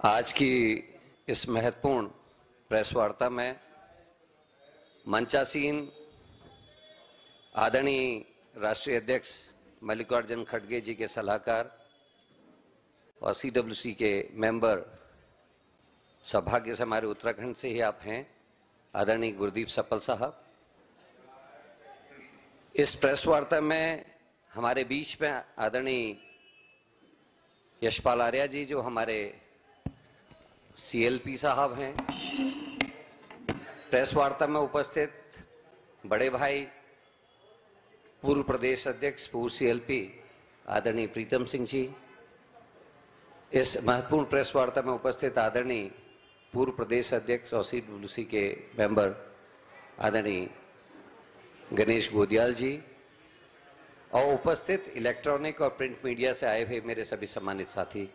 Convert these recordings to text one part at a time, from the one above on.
आज की इस महत्वपूर्ण प्रेस वार्ता में मंचासीन आदरणीय राष्ट्रीय अध्यक्ष मल्लिकार्जुन खड़गे जी के सलाहकार और सीडब्ल्यूसी के मेंबर, सौभाग्य से हमारे उत्तराखंड से ही आप हैं, आदरणीय गुरदीप सप्पल साहब। इस प्रेस वार्ता में हमारे बीच में आदरणीय यशपाल आर्या जी, जो हमारे सीएलपी साहब हैं। प्रेस वार्ता में उपस्थित बड़े भाई, पूर्व प्रदेश अध्यक्ष, पूर्व सीएलपी आदरणीय प्रीतम सिंह जी। इस महत्वपूर्ण प्रेस वार्ता में उपस्थित आदरणीय पूर्व प्रदेश अध्यक्ष और सीडब्ल्यूसी के मेंबर आदरणीय गणेश गोदियाल जी, और उपस्थित इलेक्ट्रॉनिक और प्रिंट मीडिया से आए हुए मेरे सभी सम्मानित साथी।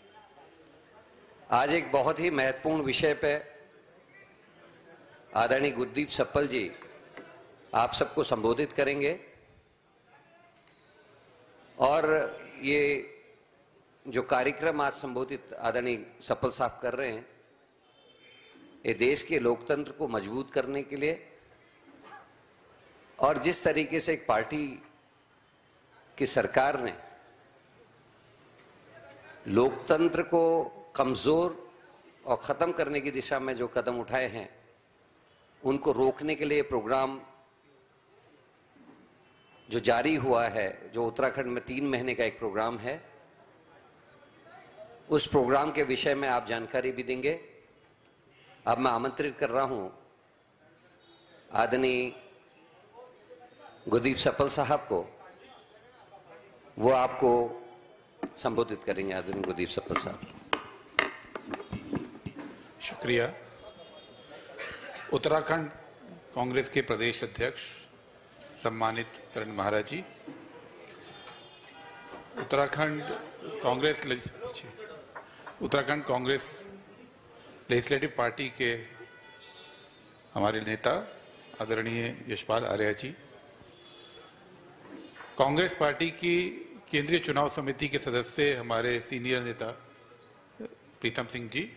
आज एक बहुत ही महत्वपूर्ण विषय पे आदरणीय गुरदीप सप्पल जी आप सबको संबोधित करेंगे, और ये जो कार्यक्रम आज संबोधित आदरणीय सप्पल साहब कर रहे हैं, ये देश के लोकतंत्र को मजबूत करने के लिए, और जिस तरीके से एक पार्टी की सरकार ने लोकतंत्र को कमजोर और खत्म करने की दिशा में जो कदम उठाए हैं, उनको रोकने के लिए प्रोग्राम जो जारी हुआ है, जो उत्तराखंड में 3 महीने का एक प्रोग्राम है, उस प्रोग्राम के विषय में आप जानकारी भी देंगे। अब मैं आमंत्रित कर रहा हूं आदरणीय गुरदीप सप्पल साहब को, वो आपको संबोधित करेंगे। आदरणीय गुरदीप सप्पल साहब। शुक्रिया। उत्तराखंड कांग्रेस के प्रदेश अध्यक्ष सम्मानित करण महाराज जी, उत्तराखंड कांग्रेस लेजिस्लेटिव पार्टी के हमारे नेता आदरणीय यशपाल आर्या जी, कांग्रेस पार्टी की केंद्रीय चुनाव समिति के सदस्य हमारे सीनियर नेता प्रीतम सिंह जी,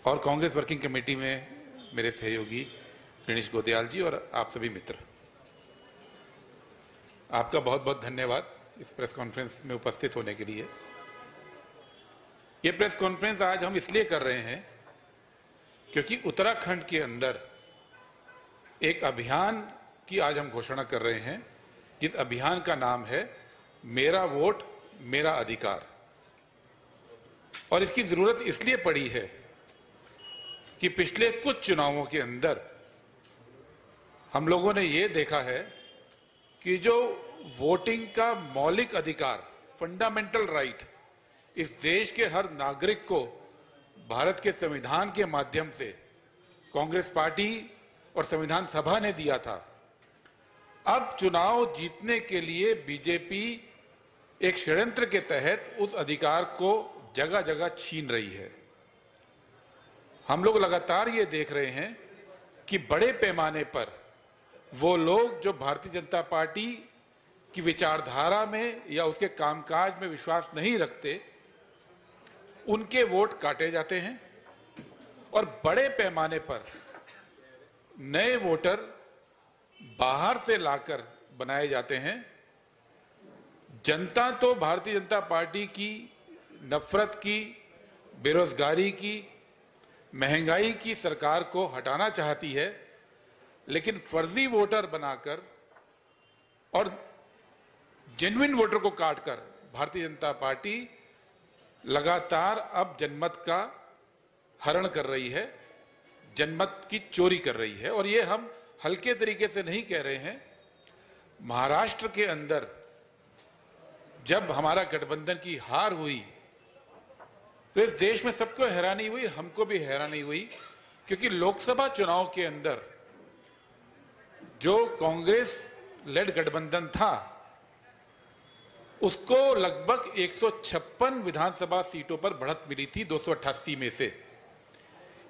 और कांग्रेस वर्किंग कमेटी में मेरे सहयोगी गणेश गोदियाल जी, और आप सभी मित्र, आपका बहुत बहुत धन्यवाद इस प्रेस कॉन्फ्रेंस में उपस्थित होने के लिए। यह प्रेस कॉन्फ्रेंस आज हम इसलिए कर रहे हैं क्योंकि उत्तराखंड के अंदर एक अभियान की आज हम घोषणा कर रहे हैं, जिस अभियान का नाम है मेरा वोट मेरा अधिकार। और इसकी जरूरत इसलिए पड़ी है कि पिछले कुछ चुनावों के अंदर हम लोगों ने यह देखा है कि जो वोटिंग का मौलिक अधिकार, फंडामेंटल राइट, इस देश के हर नागरिक को भारत के संविधान के माध्यम से कांग्रेस पार्टी और संविधान सभा ने दिया था, अब चुनाव जीतने के लिए बीजेपी एक षड्यंत्र के तहत उस अधिकार को जगह जगह छीन रही है। हम लोग लगातार ये देख रहे हैं कि बड़े पैमाने पर वो लोग जो भारतीय जनता पार्टी की विचारधारा में या उसके कामकाज में विश्वास नहीं रखते, उनके वोट काटे जाते हैं, और बड़े पैमाने पर नए वोटर बाहर से लाकर बनाए जाते हैं। जनता तो भारतीय जनता पार्टी की नफरत की, बेरोजगारी की, महंगाई की सरकार को हटाना चाहती है, लेकिन फर्जी वोटर बनाकर और जेन्युइन वोटर को काटकर भारतीय जनता पार्टी लगातार अब जनमत का हरण कर रही है, जनमत की चोरी कर रही है। और ये हम हल्के तरीके से नहीं कह रहे हैं। महाराष्ट्र के अंदर जब हमारा गठबंधन की हार हुई तो इस देश में सबको हैरानी हुई, हमको भी हैरानी हुई, क्योंकि लोकसभा चुनाव के अंदर जो कांग्रेस लेड गठबंधन था, उसको लगभग 156 विधानसभा सीटों पर बढ़त मिली थी। 288 में से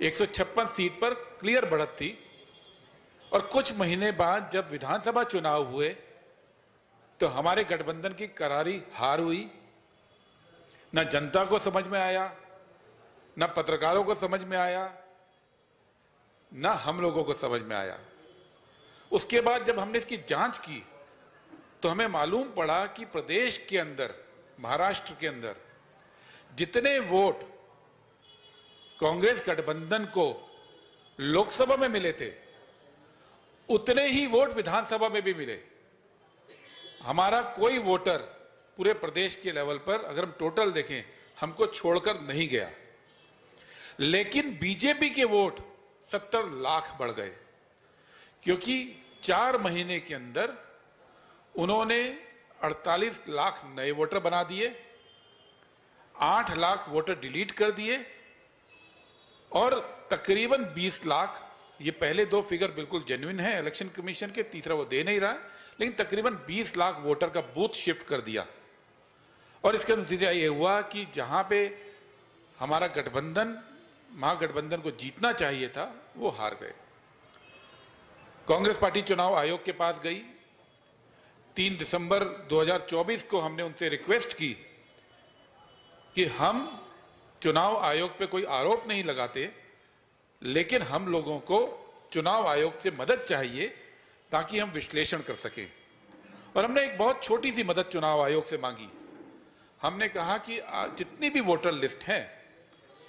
156 सीट पर क्लियर बढ़त थी। और कुछ महीने बाद जब विधानसभा चुनाव हुए तो हमारे गठबंधन की करारी हार हुई। न जनता को समझ में आया, ना पत्रकारों को समझ में आया, ना हम लोगों को समझ में आया। उसके बाद जब हमने इसकी जांच की तो हमें मालूम पड़ा कि प्रदेश के अंदर, महाराष्ट्र के अंदर जितने वोट कांग्रेस गठबंधन को लोकसभा में मिले थे, उतने ही वोट विधानसभा में भी मिले। हमारा कोई वोटर पूरे प्रदेश के लेवल पर अगर हम टोटल देखें, हमको छोड़कर नहीं गया। लेकिन बीजेपी के वोट 70 लाख बढ़ गए, क्योंकि 4 महीने के अंदर उन्होंने 48 लाख नए वोटर बना दिए, 8 लाख वोटर डिलीट कर दिए और तकरीबन 20 लाख, ये पहले 2 फिगर बिल्कुल जेन्युइन है इलेक्शन कमीशन के, तीसरा वो दे नहीं रहा है, लेकिन तकरीबन 20 लाख वोटर का बूथ शिफ्ट कर दिया। और इसका नतीजा ये हुआ कि जहां पे हमारा गठबंधन, महागठबंधन को जीतना चाहिए था, वो हार गए। कांग्रेस पार्टी चुनाव आयोग के पास गई। 3 दिसंबर 2024 को हमने उनसे रिक्वेस्ट की कि हम चुनाव आयोग पे कोई आरोप नहीं लगाते, लेकिन हम लोगों को चुनाव आयोग से मदद चाहिए ताकि हम विश्लेषण कर सकें। और हमने एक बहुत छोटी सी मदद चुनाव आयोग से मांगी। हमने कहा कि जितनी भी वोटर लिस्ट है,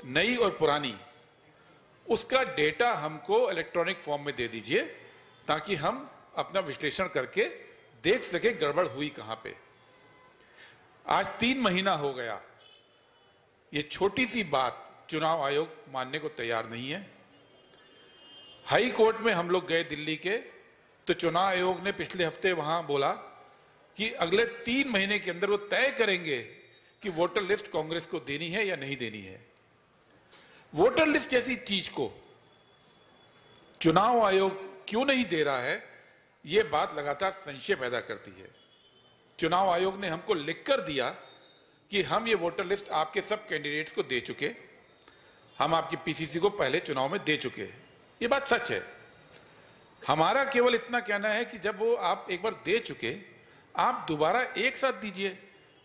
नई और पुरानी, उसका डेटा हमको इलेक्ट्रॉनिक फॉर्म में दे दीजिए ताकि हम अपना विश्लेषण करके देख सकें गड़बड़ हुई कहां पे। आज 3 महीना हो गया, ये छोटी सी बात चुनाव आयोग मानने को तैयार नहीं है। हाई कोर्ट में हम लोग गए दिल्ली के, तो चुनाव आयोग ने पिछले हफ्ते वहां बोला कि अगले 3 महीने के अंदर वो तय करेंगे कि वोटर लिस्ट कांग्रेस को देनी है या नहीं देनी है। वोटर लिस्ट जैसी चीज को चुनाव आयोग क्यों नहीं दे रहा है, यह बात लगातार संशय पैदा करती है। चुनाव आयोग ने हमको लिखकर दिया कि हम ये वोटर लिस्ट आपके सब कैंडिडेट्स को दे चुके, हम आपकी पीसीसी को पहले चुनाव में दे चुके। ये बात सच है। हमारा केवल इतना कहना है कि जब वो आप एक बार दे चुके, आप दोबारा एक साथ दीजिए,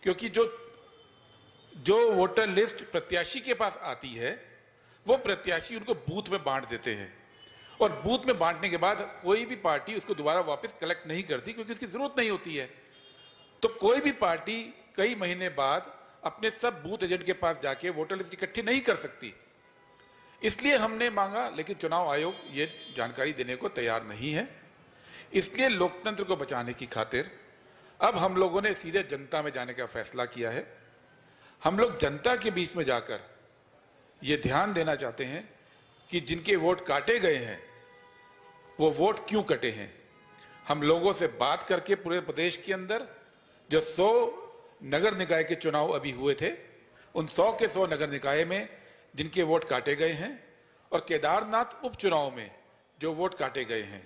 क्योंकि जो वोटर लिस्ट प्रत्याशी के पास आती है, वो प्रत्याशी उनको बूथ में बांट देते हैं, और बूथ में बांटने के बाद कोई भी पार्टी उसको दोबारा वापस कलेक्ट नहीं करती, क्योंकि उसकी जरूरत नहीं होती है। तो कोई भी पार्टी कई महीने बाद अपने सब बूथ एजेंट के पास जाके वोटर लिस्ट इकट्ठी नहीं कर सकती। इसलिए हमने मांगा, लेकिन चुनाव आयोग ये जानकारी देने को तैयार नहीं है। इसलिए लोकतंत्र को बचाने की खातिर अब हम लोगों ने सीधे जनता में जाने का फैसला किया है। हम लोग जनता के बीच में जाकर ये ध्यान देना चाहते हैं कि जिनके वोट काटे गए हैं, वो वोट क्यों कटे हैं। हम लोगों से बात करके पूरे प्रदेश के अंदर जो 100 नगर निकाय के चुनाव अभी हुए थे, उन 100 के 100 नगर निकाय में जिनके वोट काटे गए हैं, और केदारनाथ उपचुनाव में जो वोट काटे गए हैं,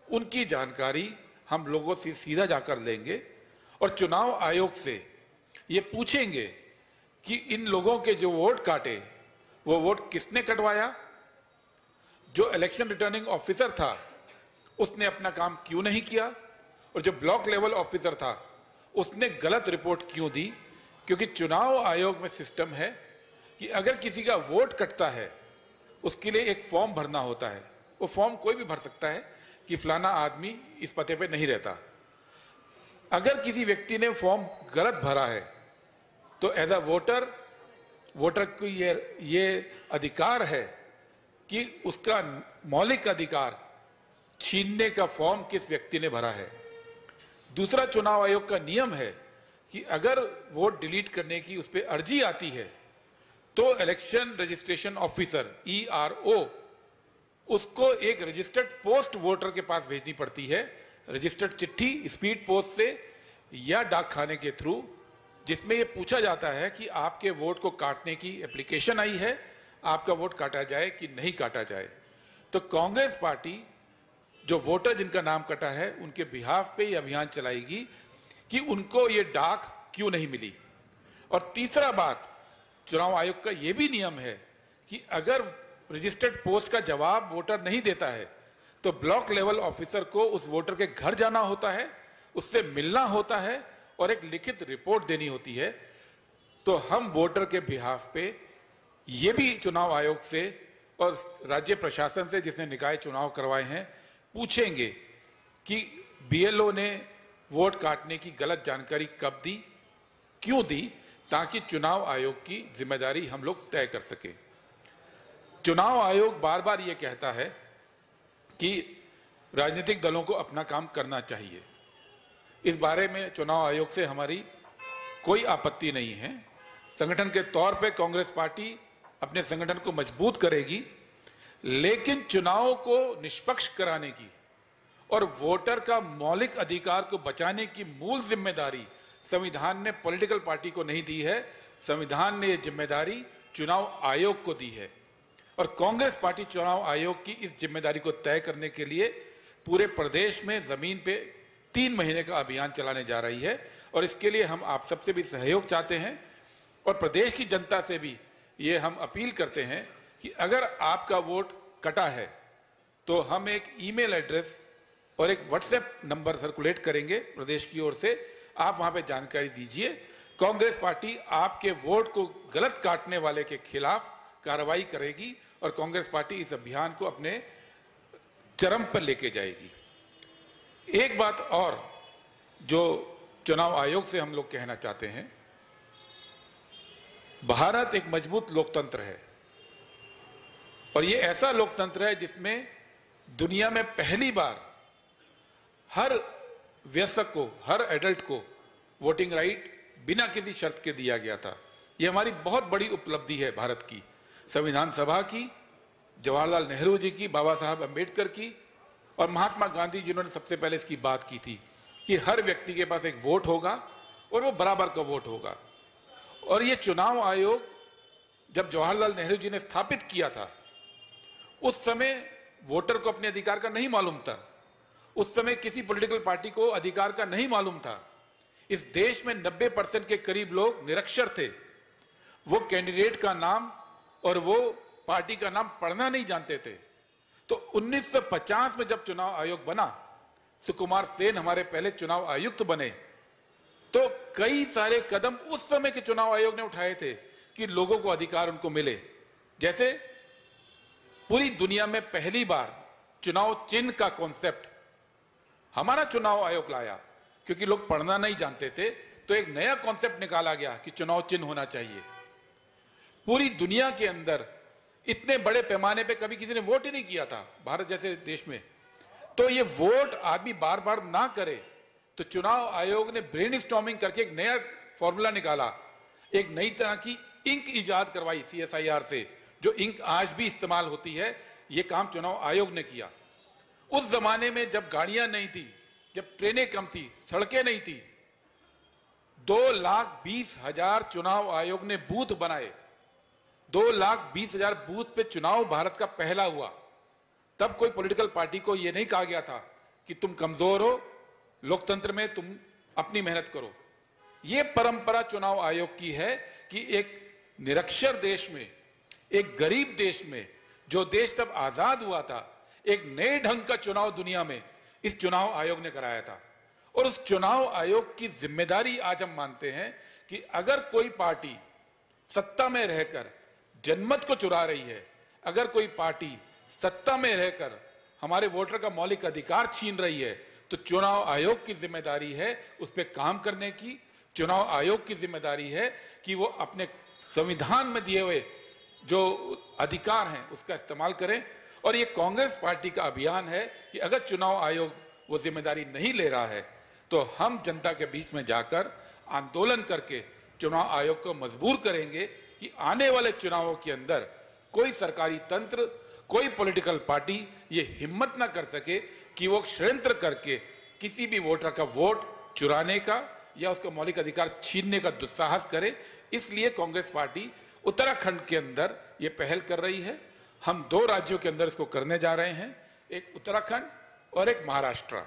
उनकी जानकारी हम लोगों से सीधा जाकर लेंगे और चुनाव आयोग से ये पूछेंगे कि इन लोगों के जो वोट काटे, वो वोट किसने कटवाया। जो इलेक्शन रिटर्निंग ऑफिसर था, उसने अपना काम क्यों नहीं किया, और जो ब्लॉक लेवल ऑफिसर था, उसने गलत रिपोर्ट क्यों दी। क्योंकि चुनाव आयोग में सिस्टम है कि अगर किसी का वोट कटता है, उसके लिए एक फॉर्म भरना होता है। वो फॉर्म कोई भी भर सकता है कि फलाना आदमी इस पते पे नहीं रहता। अगर किसी व्यक्ति ने फॉर्म गलत भरा है, तो एज अ वोटर को ये अधिकार है कि उसका मौलिक अधिकार छीनने का फॉर्म किस व्यक्ति ने भरा है। दूसरा, चुनाव आयोग का नियम है कि अगर वोट डिलीट करने की उस पर अर्जी आती है, तो इलेक्शन रजिस्ट्रेशन ऑफिसर ERO उसको एक रजिस्टर्ड पोस्ट वोटर के पास भेजनी पड़ती है, रजिस्टर्ड चिट्ठी स्पीड पोस्ट से या डाक खाने के थ्रू, जिसमें यह पूछा जाता है कि आपके वोट को काटने की एप्लीकेशन आई है, आपका वोट काटा जाए कि नहीं काटा जाए। तो कांग्रेस पार्टी जो वोटर जिनका नाम कटा है, उनके बिहाफ पे ये अभियान चलाएगी कि उनको ये डाक क्यों नहीं मिली। और तीसरा बात, चुनाव आयोग का ये भी नियम है कि अगर रजिस्टर्ड पोस्ट का जवाब वोटर नहीं देता है, तो ब्लॉक लेवल ऑफिसर को उस वोटर के घर जाना होता है, उससे मिलना होता है और एक लिखित रिपोर्ट देनी होती है। तो हम वोटर के बिहाफ पे ये भी चुनाव आयोग से और राज्य प्रशासन से, जिसने निकाय चुनाव करवाए हैं, पूछेंगे कि बीएलओ ने वोट काटने की गलत जानकारी कब दी, क्यों दी, ताकि चुनाव आयोग की जिम्मेदारी हम लोग तय कर सके। चुनाव आयोग बार बार ये कहता है कि राजनीतिक दलों को अपना काम करना चाहिए। इस बारे में चुनाव आयोग से हमारी कोई आपत्ति नहीं है। संगठन के तौर पे कांग्रेस पार्टी अपने संगठन को मजबूत करेगी, लेकिन चुनाव को निष्पक्ष कराने की और वोटर का मौलिक अधिकार को बचाने की मूल जिम्मेदारी संविधान ने पॉलिटिकल पार्टी को नहीं दी है। संविधान ने यह जिम्मेदारी चुनाव आयोग को दी है और कांग्रेस पार्टी चुनाव आयोग की इस जिम्मेदारी को तय करने के लिए पूरे प्रदेश में जमीन पे 3 महीने का अभियान चलाने जा रही है। और इसके लिए हम आप सबसे भी सहयोग चाहते हैं और प्रदेश की जनता से भी ये हम अपील करते हैं कि अगर आपका वोट कटा है तो हम एक ईमेल एड्रेस और एक व्हाट्सएप नंबर सर्कुलेट करेंगे प्रदेश की ओर से, आप वहां पे जानकारी दीजिए। कांग्रेस पार्टी आपके वोट को गलत काटने वाले के खिलाफ कार्रवाई करेगी और कांग्रेस पार्टी इस अभियान को अपने चरम पर लेके जाएगी। एक बात और जो चुनाव आयोग से हम लोग कहना चाहते हैं, भारत एक मजबूत लोकतंत्र है और ये ऐसा लोकतंत्र है जिसमें दुनिया में पहली बार हर वयस्क को, हर एडल्ट को वोटिंग राइट बिना किसी शर्त के दिया गया था। ये हमारी बहुत बड़ी उपलब्धि है भारत की, संविधान सभा की, जवाहरलाल नेहरू जी की, बाबा साहब अंबेडकर की और महात्मा गांधी जिन्होंने सबसे पहले इसकी बात की थी कि हर व्यक्ति के पास एक वोट होगा और वो बराबर का वोट होगा। और ये चुनाव आयोग जब जवाहरलाल नेहरू जी ने स्थापित किया था, उस समय वोटर को अपने अधिकार का नहीं मालूम था। उस समय किसी पॉलिटिकल पार्टी को अधिकार का नहीं मालूम था। इस देश में 90% के करीब लोग निरक्षर थे। वो कैंडिडेट का नाम और वो पार्टी का नाम पढ़ना नहीं जानते थे। तो 1950 में जब चुनाव आयोग बना, सुकुमार सेन हमारे पहले चुनाव आयुक्त बने, तो कई सारे कदम उस समय के चुनाव आयोग ने उठाए थे कि लोगों को अधिकार उनको मिले। जैसे पूरी दुनिया में पहली बार चुनाव चिन्ह का कॉन्सेप्ट हमारा चुनाव आयोग लाया, क्योंकि लोग पढ़ना नहीं जानते थे। तो एक नया कॉन्सेप्ट निकाला गया कि चुनाव चिन्ह होना चाहिए। पूरी दुनिया के अंदर इतने बड़े पैमाने पे कभी किसी ने वोट ही नहीं किया था भारत जैसे देश में। तो ये वोट आदमी बार बार ना करे, तो चुनाव आयोग ने ब्रेनस्टॉर्मिंग करके एक नया फॉर्मूला निकाला, एक नई तरह की इंक इजाद करवाई CSIR से, जो इंक आज भी इस्तेमाल होती है। ये काम चुनाव आयोग ने किया। उस जमाने में जब गाड़ियां नहीं थी, जब ट्रेनें कम थी, सड़कें नहीं थी, 2,20,000 चुनाव आयोग ने बूथ बनाए। 2,20,000 बूथ पे चुनाव भारत का पहला हुआ। तब कोई पॉलिटिकल पार्टी को यह नहीं कहा गया था कि तुम कमजोर हो, लोकतंत्र में तुम अपनी मेहनत करो। यह परंपरा चुनाव आयोग की है कि एक निरक्षर देश में, एक गरीब देश में, जो देश तब आजाद हुआ था, एक नए ढंग का चुनाव दुनिया में इस चुनाव आयोग ने कराया था। और उस चुनाव आयोग की जिम्मेदारी आज हम मानते हैं कि अगर कोई पार्टी सत्ता में रहकर जनमत को चुरा रही है, अगर कोई पार्टी सत्ता में रहकर हमारे वोटर का मौलिक अधिकार छीन रही है, तो चुनाव आयोग की जिम्मेदारी है उस पर काम करने की। चुनाव आयोग की जिम्मेदारी है कि वो अपने संविधान में दिए हुए जो अधिकार हैं उसका इस्तेमाल करें। और ये कांग्रेस पार्टी का अभियान है कि अगर चुनाव आयोग वो जिम्मेदारी नहीं ले रहा है, तो हम जनता के बीच में जाकर आंदोलन करके चुनाव आयोग को मजबूर करेंगे कि आने वाले चुनावों के अंदर कोई सरकारी तंत्र, कोई पॉलिटिकल पार्टी ये हिम्मत ना कर सके कि वो षड्यंत्र करके किसी भी वोटर का वोट चुराने का या उसका मौलिक अधिकार छीनने का दुस्साहस करे। इसलिए कांग्रेस पार्टी उत्तराखंड के अंदर ये पहल कर रही है। हम 2 राज्यों के अंदर इसको करने जा रहे हैं, एक उत्तराखंड और एक महाराष्ट्र।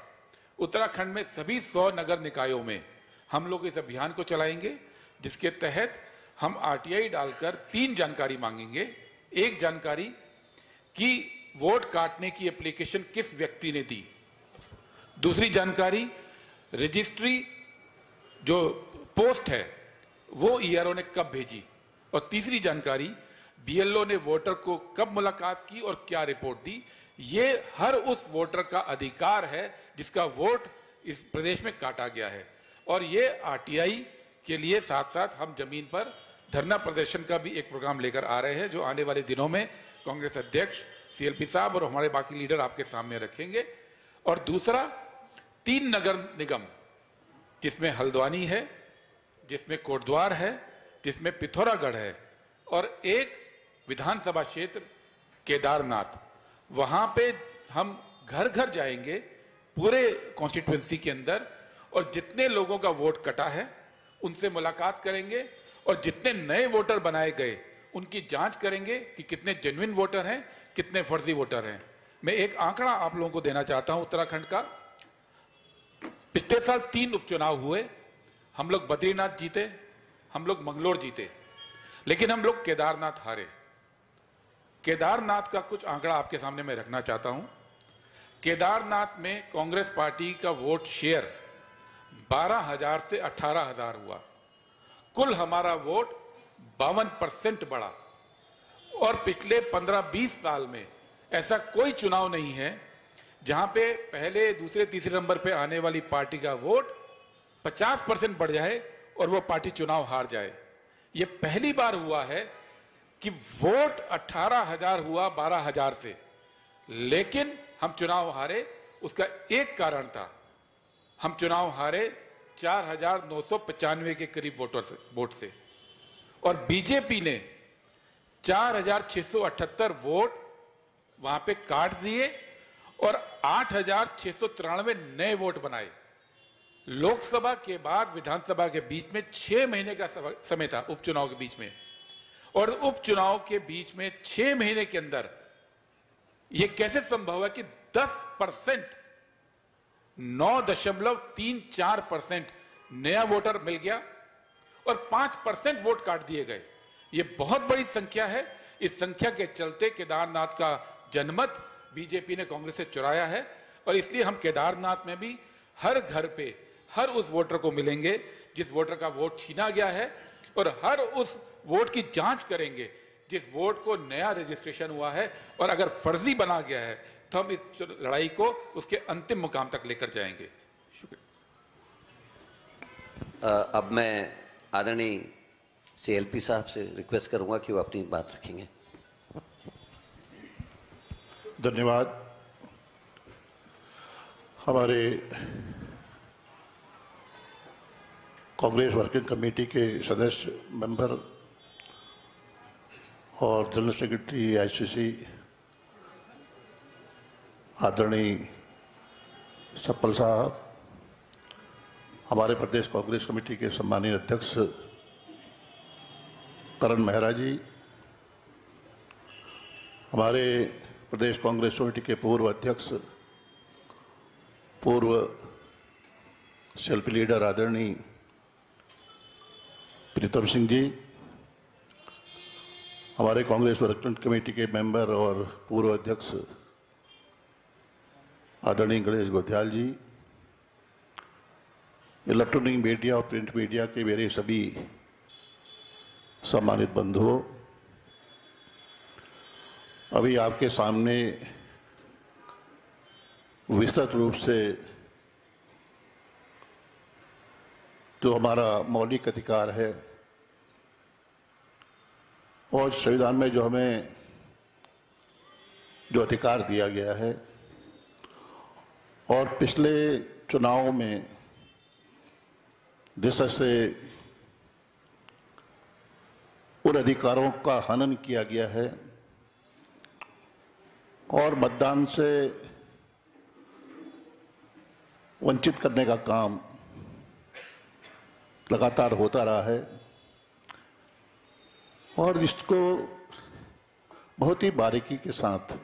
उत्तराखंड में सभी 100 नगर निकायों में हम लोग इस अभियान को चलाएंगे, जिसके तहत हम RTI डालकर 3 जानकारी मांगेंगे। एक जानकारी कि वोट काटने की एप्लीकेशन किस व्यक्ति ने दी, दूसरी जानकारी रजिस्ट्री जो पोस्ट है वो ERO ने कब भेजी, और तीसरी जानकारी बीएलओ ने वोटर को कब मुलाकात की और क्या रिपोर्ट दी, ये हर उस वोटर का अधिकार है जिसका वोट इस प्रदेश में काटा गया है। और ये आरटीआई के लिए साथ साथ हम जमीन पर धरना प्रदर्शन का भी एक प्रोग्राम लेकर आ रहे हैं, जो आने वाले दिनों में कांग्रेस अध्यक्ष सीएलपी साहब और हमारे बाकी लीडर आपके सामने रखेंगे। और दूसरा, 3 नगर निगम जिसमें हल्द्वानी है, जिसमें कोटद्वार है, जिसमें पिथौरागढ़ है, और एक विधानसभा क्षेत्र केदारनाथ, वहां पे हम घर घर जाएंगे पूरे कॉन्स्टिट्यूएंसी के अंदर, और जितने लोगों का वोट कटा है उनसे मुलाकात करेंगे, और जितने नए वोटर बनाए गए उनकी जांच करेंगे कि कितने जेन्युइन वोटर हैं, कितने फर्जी वोटर हैं। मैं एक आंकड़ा आप लोगों को देना चाहता हूं उत्तराखंड का। पिछले साल 3 उपचुनाव हुए, हम लोग बद्रीनाथ जीते, हम लोग मंगलोर जीते, लेकिन हम लोग केदारनाथ हारे। केदारनाथ का कुछ आंकड़ा आपके सामने मैं रखना चाहता हूं। केदारनाथ में कांग्रेस पार्टी का वोट शेयर 12,000 से 18,000 हुआ। कुल हमारा वोट 52% बढ़ा। और पिछले 15-20 साल में ऐसा कोई चुनाव नहीं है जहां पे पहले, दूसरे, तीसरे नंबर पे आने वाली पार्टी का वोट 50% बढ़ जाए और वो पार्टी चुनाव हार जाए। ये पहली बार हुआ है कि वोट 18,000 हुआ 12,000 से, लेकिन हम चुनाव हारे। उसका एक कारण था, हम चुनाव हारे 4,995 के करीब वोट से, और बीजेपी ने 4,678 वोट वहां पे काट दिए और 8,693 नए वोट बनाए। लोकसभा के बाद विधानसभा के बीच में 6 महीने का समय था उपचुनाव के बीच में, और उपचुनाव के बीच में 6 महीने के अंदर यह कैसे संभव है कि 10%, 9.34% नया वोटर मिल गया और 5% वोट काट दिए गए। यह बहुत बड़ी संख्या है। इस संख्या के चलते केदारनाथ का जनमत बीजेपी ने कांग्रेस से चुराया है, और इसलिए हम केदारनाथ में भी हर घर पे हर उस वोटर को मिलेंगे जिस वोटर का वोट छीना गया है, और हर उस वोट की जांच करेंगे जिस वोट को नया रजिस्ट्रेशन हुआ है, और अगर फर्जी बना गया है तो हम इस लड़ाई को उसके अंतिम मुकाम तक लेकर जाएंगे। शुक्रिया। अब मैं आदरणीय सीएलपी साहब से रिक्वेस्ट करूंगा कि वो अपनी बात रखेंगे। धन्यवाद। हमारे कांग्रेस वर्किंग कमेटी के सदस्य, मेंबर और जनरल सेक्रेटरी आईसीसी आदरणीय सप्पल साहब, हमारे प्रदेश कांग्रेस कमेटी के सम्मानित अध्यक्ष करण मेहरा जी, हमारे प्रदेश कांग्रेस कमेटी के पूर्व अध्यक्ष, पूर्व सेल्फी लीडर आदरणीय प्रीतम सिंह जी, हमारे कांग्रेस वर्किंग कमेटी के मेंबर और पूर्व अध्यक्ष आदरणीय गणेश गोध्याल जी, इलेक्ट्रॉनिक मीडिया और प्रिंट मीडिया के मेरे सभी सम्मानित बंधुओं, अभी आपके सामने विस्तृत रूप से जो हमारा मौलिक अधिकार है और संविधान में जो हमें जो अधिकार दिया गया है, और पिछले चुनाव में जिस तरह से उन अधिकारों का हनन किया गया है और मतदान से वंचित करने का काम लगातार होता रहा है, और इसको बहुत ही बारीकी के साथ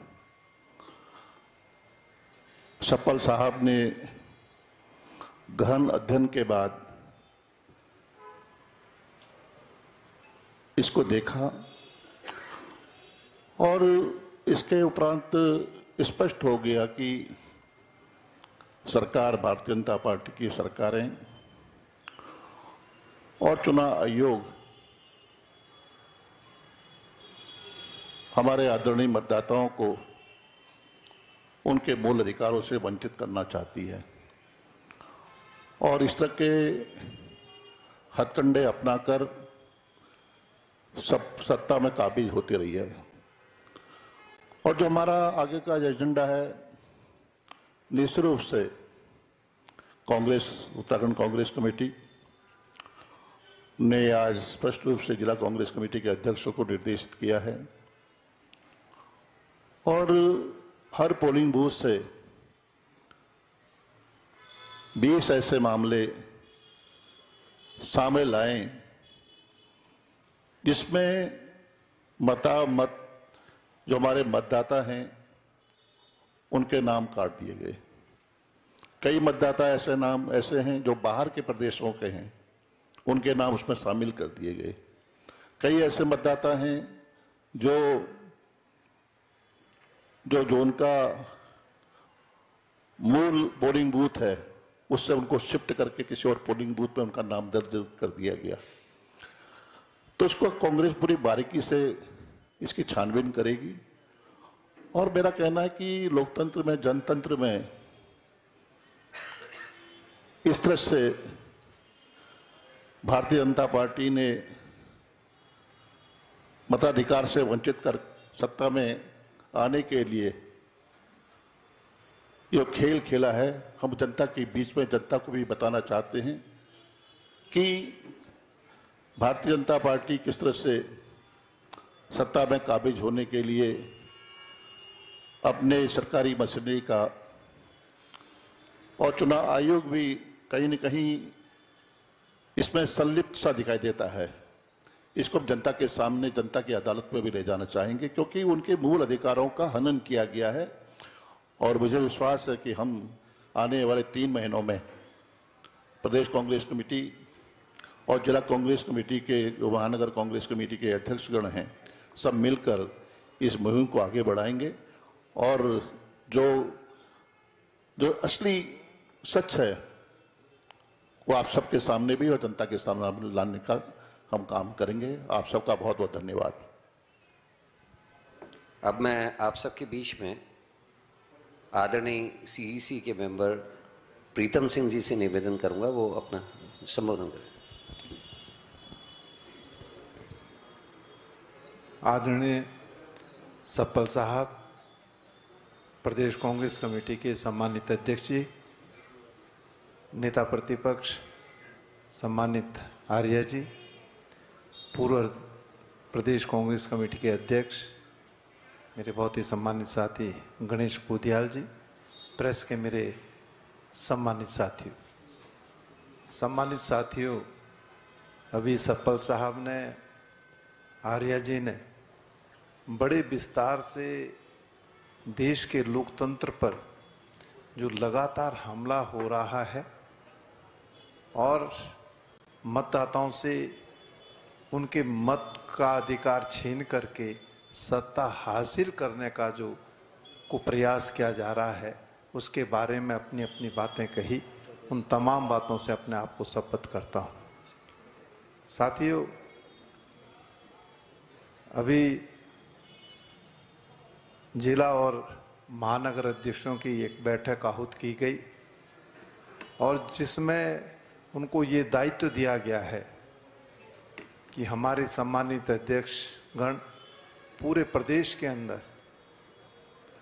सप्पल साहब ने गहन अध्ययन के बाद इसको देखा, और इसके उपरांत स्पष्ट हो गया कि सरकार, भारतीय जनता पार्टी की सरकारें और चुनाव आयोग हमारे आदरणीय मतदाताओं को उनके मूल अधिकारों से वंचित करना चाहती है और इस तरह के हथकंडे अपनाकर सब सत्ता में काबिज होती रही है। और जो हमारा आगे का एजेंडा है, निश्चित रूप से कांग्रेस, उत्तराखंड कांग्रेस कमेटी ने आज स्पष्ट रूप से जिला कांग्रेस कमेटी के अध्यक्षों को निर्देशित किया है और हर पोलिंग बूथ से 20 ऐसे मामले शामिल लाएं जिसमें जो हमारे मतदाता हैं उनके नाम काट दिए गए। कई मतदाता ऐसे हैं जो बाहर के प्रदेशों के हैं, उनके नाम उसमें शामिल कर दिए गए। कई ऐसे मतदाता हैं जो उनका मूल पोलिंग बूथ है उससे उनको शिफ्ट करके किसी और पोलिंग बूथ में उनका नाम दर्ज कर दिया गया। तो इसको कांग्रेस पूरी बारीकी से इसकी छानबीन करेगी और मेरा कहना है कि लोकतंत्र में, जनतंत्र में इस तरह से भारतीय जनता पार्टी ने मताधिकार से वंचित कर सत्ता में आने के लिए जो खेल खेला है, हम जनता के बीच में जनता को भी बताना चाहते हैं कि भारतीय जनता पार्टी किस तरह से सत्ता में काबिज होने के लिए अपने सरकारी मशीनरी का, और चुनाव आयोग भी कहीं न कहीं इसमें संलिप्त सा दिखाई देता है। इसको जनता के सामने, जनता की अदालत में भी ले जाना चाहेंगे क्योंकि उनके मूल अधिकारों का हनन किया गया है। और मुझे विश्वास है कि हम आने वाले 3 महीनों में प्रदेश कांग्रेस कमेटी और जिला कांग्रेस कमेटी के, जो महानगर कांग्रेस कमेटी के अध्यक्षगण हैं, सब मिलकर इस मुहिम को आगे बढ़ाएंगे और जो असली सच है वो आप सबके सामने भी और जनता के सामने लाने का हम काम करेंगे। आप सबका बहुत बहुत धन्यवाद। अब मैं आप सबके बीच में आदरणीय सीईसी के मेंबर प्रीतम सिंह जी से निवेदन करूंगा, वो अपना संबोधन करें। आदरणीय सप्पल साहब, प्रदेश कांग्रेस कमेटी के सम्मानित अध्यक्ष जी, नेता प्रतिपक्ष सम्मानित आर्या जी, पूर्व प्रदेश कांग्रेस कमेटी के अध्यक्ष मेरे बहुत ही सम्मानित साथी गणेश कुदियाल जी, प्रेस के मेरे सम्मानित साथियों, अभी सप्पल साहब ने, आर्या जी ने बड़े विस्तार से देश के लोकतंत्र पर जो लगातार हमला हो रहा है और मतदाताओं से उनके मत का अधिकार छीन करके सत्ता हासिल करने का जो प्रयास किया जा रहा है, उसके बारे में अपनी अपनी बातें कही। उन तमाम बातों से अपने आप को शपथ करता हूँ। साथियों, अभी जिला और महानगर अध्यक्षों की एक बैठक आहूत की गई और जिसमें उनको ये दायित्व दिया गया है कि हमारे सम्मानित अध्यक्ष गण पूरे प्रदेश के अंदर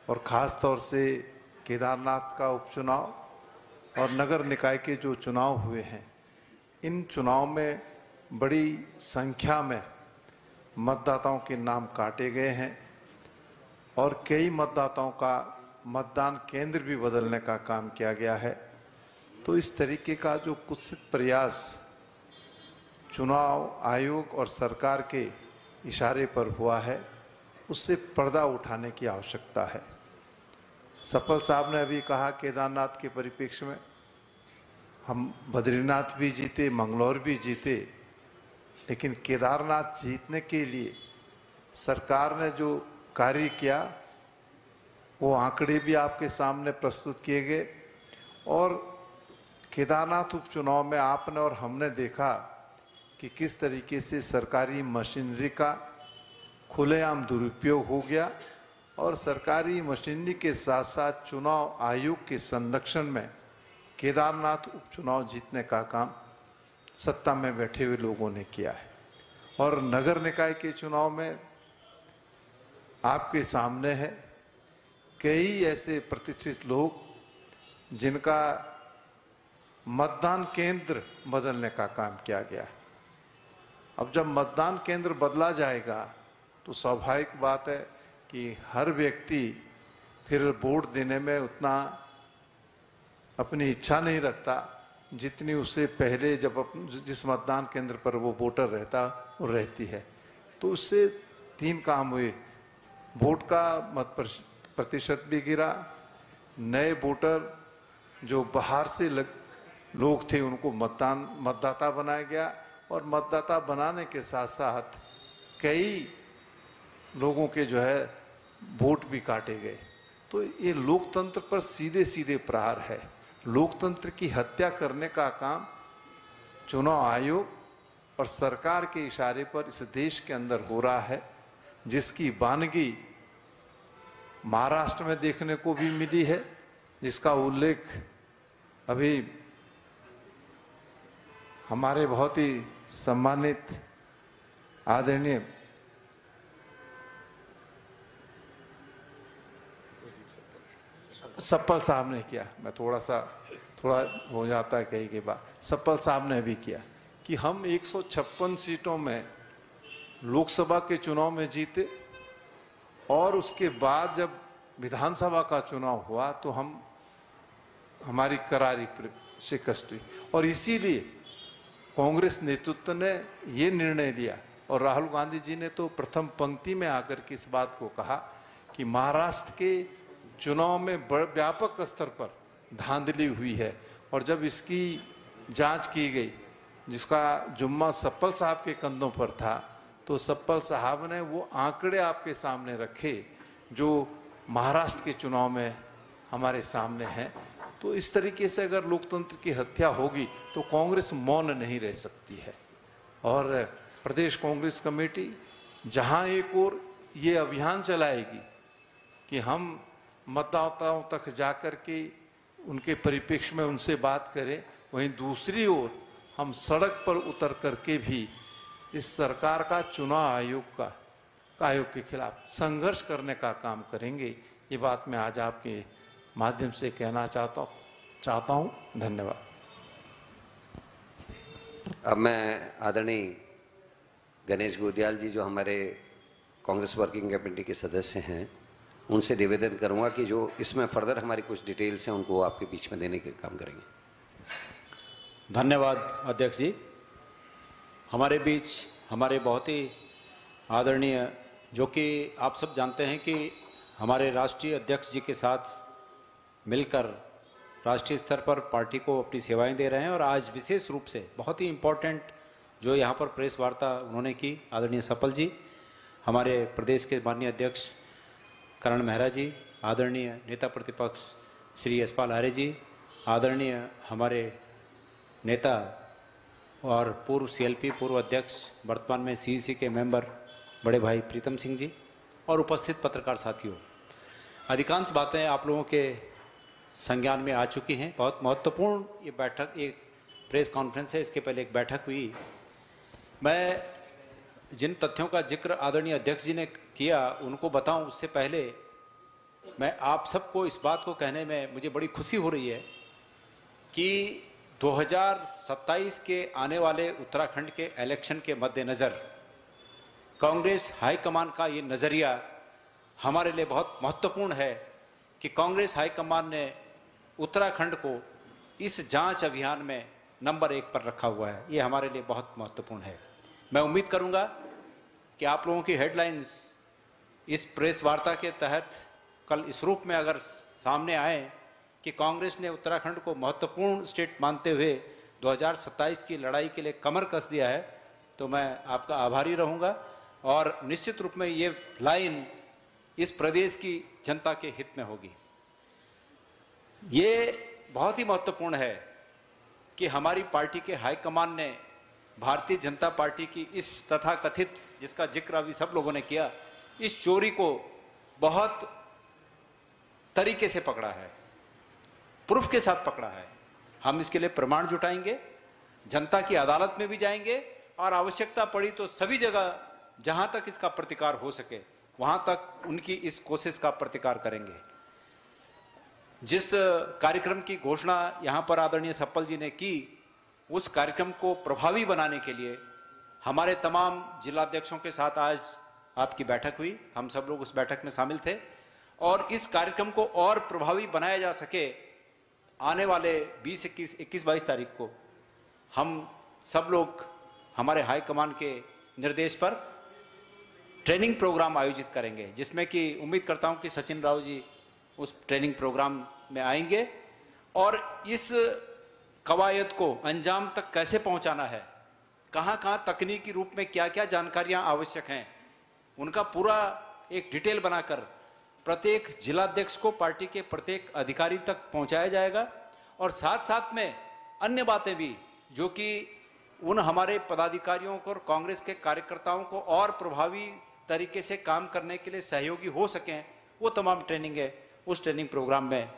और ख़ास तौर से केदारनाथ का उपचुनाव और नगर निकाय के जो चुनाव हुए हैं, इन चुनाव में बड़ी संख्या में मतदाताओं के नाम काटे गए हैं और कई मतदाताओं का मतदान केंद्र भी बदलने का काम किया गया है। तो इस तरीके का जो कुत्सित प्रयास चुनाव आयोग और सरकार के इशारे पर हुआ है, उससे पर्दा उठाने की आवश्यकता है। सप्पल साहब ने अभी कहा केदारनाथ के परिप्रेक्ष्य में हम बद्रीनाथ भी जीते, मंगलौर भी जीते, लेकिन केदारनाथ जीतने के लिए सरकार ने जो कार्य किया वो आंकड़े भी आपके सामने प्रस्तुत किए गए और केदारनाथ उपचुनाव में आपने और हमने देखा कि किस तरीके से सरकारी मशीनरी का खुलेआम दुरुपयोग हो गया और सरकारी मशीनरी के साथ साथ चुनाव आयोग के संरक्षण में केदारनाथ उपचुनाव जीतने का काम सत्ता में बैठे हुए लोगों ने किया है। और नगर निकाय के चुनाव में आपके सामने है कई ऐसे प्रतिष्ठित लोग जिनका मतदान केंद्र बदलने का काम किया गया है। अब जब मतदान केंद्र बदला जाएगा तो स्वाभाविक बात है कि हर व्यक्ति फिर वोट देने में उतना अपनी इच्छा नहीं रखता जितनी उससे पहले जब जिस मतदान केंद्र पर वो वोटर रहता और रहती है। तो उससे तीन काम हुए, वोट का मत प्रतिशत भी गिरा, नए वोटर जो बाहर से लोग थे उनको मतदाता बनाया गया और मतदाता बनाने के साथ साथ कई लोगों के जो है वोट भी काटे गए। तो ये लोकतंत्र पर सीधे सीधे प्रहार है। लोकतंत्र की हत्या करने का काम चुनाव आयोग और सरकार के इशारे पर इस देश के अंदर हो रहा है, जिसकी वानगी महाराष्ट्र में देखने को भी मिली है, जिसका उल्लेख अभी हमारे बहुत ही सम्मानित आदरणीय सप्पल साहब ने किया। मैं थोड़ा हो जाता है कहीं के बाद, सप्पल साहब ने भी किया कि हम 156 सीटों में लोकसभा के चुनाव में जीते और उसके बाद जब विधानसभा का चुनाव हुआ तो हमारी करारी शिकस्त हुई। और इसीलिए कांग्रेस नेतृत्व ने ये निर्णय लिया और राहुल गांधी जी ने तो प्रथम पंक्ति में आकर के इस बात को कहा कि महाराष्ट्र के चुनाव में व्यापक स्तर पर धांधली हुई है और जब इसकी जांच की गई, जिसका जुम्मा सप्पल साहब के कंधों पर था, तो सप्पल साहब ने वो आंकड़े आपके सामने रखे जो महाराष्ट्र के चुनाव में हमारे सामने हैं। तो इस तरीके से अगर लोकतंत्र की हत्या होगी तो कांग्रेस मौन नहीं रह सकती है। और प्रदेश कांग्रेस कमेटी जहां एक ओर ये अभियान चलाएगी कि हम मतदाताओं तक जाकर के उनके परिप्रेक्ष्य में उनसे बात करें, वहीं दूसरी ओर हम सड़क पर उतर करके भी इस सरकार का चुनाव आयोग के खिलाफ संघर्ष करने का काम करेंगे। ये बात मैं आज आपके माध्यम से कहना चाहता हूँ। धन्यवाद। अब मैं आदरणीय गणेश गोदियाल जी जो हमारे कांग्रेस वर्किंग कमेटी के सदस्य हैं उनसे निवेदन करूंगा कि जो इसमें फर्दर हमारी कुछ डिटेल्स हैं उनको आपके बीच में देने के काम करेंगे। धन्यवाद अध्यक्ष जी। हमारे बीच हमारे बहुत ही आदरणीय, जो कि आप सब जानते हैं कि हमारे राष्ट्रीय अध्यक्ष जी के साथ मिलकर राष्ट्रीय स्तर पर पार्टी को अपनी सेवाएं दे रहे हैं और आज विशेष रूप से बहुत ही इम्पोर्टेंट जो यहाँ पर प्रेस वार्ता उन्होंने की, आदरणीय सप्पल जी, हमारे प्रदेश के माननीय अध्यक्ष करण मेहरा जी, आदरणीय नेता प्रतिपक्ष श्री यशपाल आर्य जी, आदरणीय हमारे नेता और पूर्व सीएलपी पूर्व अध्यक्ष वर्तमान में सीईसी के मेंबर बड़े भाई प्रीतम सिंह जी और उपस्थित पत्रकार साथियों, अधिकांश बातें आप लोगों के संज्ञान में आ चुकी हैं। बहुत महत्वपूर्ण ये बैठक, एक प्रेस कॉन्फ्रेंस है, इसके पहले एक बैठक हुई। मैं जिन तथ्यों का जिक्र आदरणीय अध्यक्ष जी ने किया उनको बताऊं उससे पहले मैं आप सबको इस बात को कहने में मुझे बड़ी खुशी हो रही है कि 2027 के आने वाले उत्तराखंड के इलेक्शन के मद्देनज़र कांग्रेस हाईकमान का ये नज़रिया हमारे लिए बहुत महत्वपूर्ण है कि कांग्रेस हाईकमान ने उत्तराखंड को इस जांच अभियान में नंबर 1 पर रखा हुआ है। ये हमारे लिए बहुत महत्वपूर्ण है। मैं उम्मीद करूंगा कि आप लोगों की हेडलाइंस इस प्रेस वार्ता के तहत कल इस रूप में अगर सामने आए कि कांग्रेस ने उत्तराखंड को महत्वपूर्ण स्टेट मानते हुए 2027 की लड़ाई के लिए कमर कस दिया है, तो मैं आपका आभारी रहूंगा और निश्चित रूप में ये लाइन इस प्रदेश की जनता के हित में होगी। ये बहुत ही महत्वपूर्ण है कि हमारी पार्टी के हाईकमान ने भारतीय जनता पार्टी की इस तथाकथित, जिसका जिक्र अभी सब लोगों ने किया, इस चोरी को बहुत तरीके से पकड़ा है, प्रूफ के साथ पकड़ा है। हम इसके लिए प्रमाण जुटाएंगे, जनता की अदालत में भी जाएंगे और आवश्यकता पड़ी तो सभी जगह जहां तक इसका प्रतिकार हो सके वहां तक उनकी इस कोशिश का प्रतिकार करेंगे। जिस कार्यक्रम की घोषणा यहां पर आदरणीय सप्पल जी ने की, उस कार्यक्रम को प्रभावी बनाने के लिए हमारे तमाम जिलाध्यक्षों के साथ आज आपकी बैठक हुई। हम सब लोग उस बैठक में शामिल थे और इस कार्यक्रम को और प्रभावी बनाया जा सके, आने वाले 20, 21, 22 तारीख को हम सब लोग हमारे हाईकमान के निर्देश पर ट्रेनिंग प्रोग्राम आयोजित करेंगे, जिसमें कि उम्मीद करता हूं कि सचिन राव जी उस ट्रेनिंग प्रोग्राम में आएंगे और इस कवायद को अंजाम तक कैसे पहुंचाना है, कहां कहां तकनीकी रूप में क्या क्या जानकारियां आवश्यक हैं, उनका पूरा एक डिटेल बनाकर प्रत्येक जिलाध्यक्ष को पार्टी के प्रत्येक अधिकारी तक पहुंचाया जाएगा। और साथ साथ में अन्य बातें भी जो कि उन हमारे पदाधिकारियों को और कांग्रेस के कार्यकर्ताओं को और प्रभावी तरीके से काम करने के लिए सहयोगी हो सकें, वो तमाम ट्रेनिंग है उस ट्रेनिंग प्रोग्राम में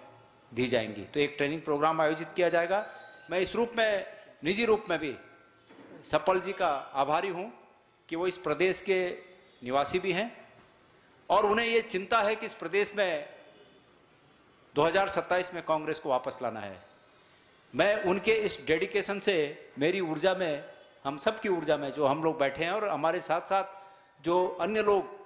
दी जाएंगी। तो एक ट्रेनिंग प्रोग्राम आयोजित किया जाएगा। मैं इस रूप में, निजी रूप में भी सप्पल जी का आभारी हूं कि वो इस प्रदेश के निवासी भी हैं और उन्हें ये चिंता है कि इस प्रदेश में 2027 में कांग्रेस को वापस लाना है। मैं उनके इस डेडिकेशन से, मेरी ऊर्जा में, हम सब की ऊर्जा में, जो हम लोग बैठे हैं और हमारे साथ साथ जो अन्य लोग